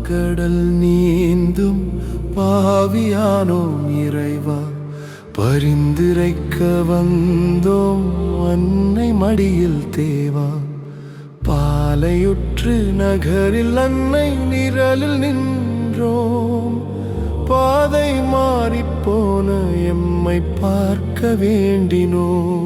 கடல் நீந்தும் பாவியானோம் இறைவா, பரிந்துரைக்க வந்தோம் அன்னை மடியில் தேவா. பாலையுற்று நகரில் அன்னை நிழலில் நின்றோம், பாதை மாறிப்போன எம்மை பார்க்க வேண்டினோம்.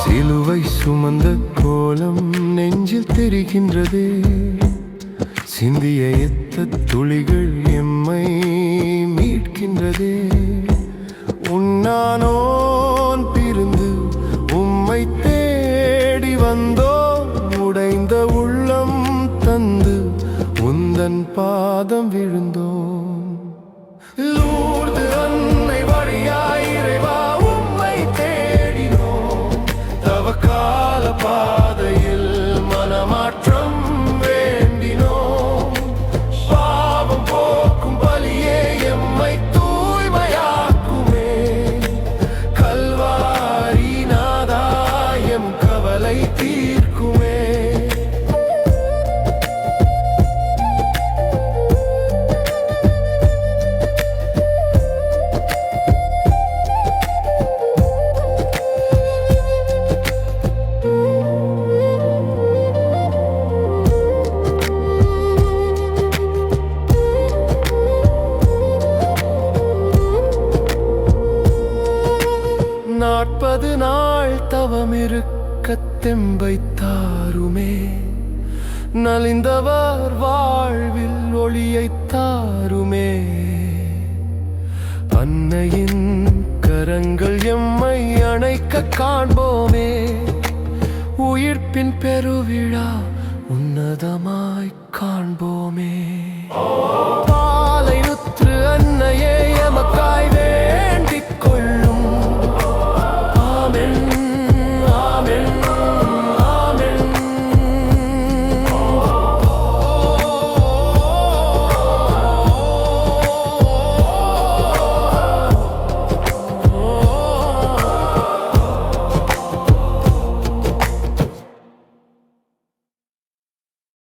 சிலுவை சுமந்த கோலம் நெஞ்சில் தெரிகின்றதே, சிந்திய எத்த துளிகள் எம்மை மீட்கின்றதே. உண்ணானோன் பிரிந்து உம்மை தேடி வந்தோம், உடைந்த உள்ளம் தந்து உந்தன் பாதம் விழுந்தோம். லூர்து அன்னை வழியாய் இறைவா உம்மை தேடினோம், தவக்கால பாதையில் மனமாற்றம் வேண்டினோம். பாவம் போக்கும் பலியே எம்மை தூய்மையாக்குமே, கல்வாரி நாதாயம் கவலை தீர்க்குமே. நாற்பது நாள் தவமிருக்க தெம்பை தாருமே, நலிந்தவர் வாழ்வில் ஒளியை தாருமே. அன்னையின் கரங்கள் எம்மை அணைக்க காண்போமே, உயிர்ப்பின் பெருவிழா உன்னதமாய் காண்போமே. பாலையுற்று அன்னையே எமக்காய்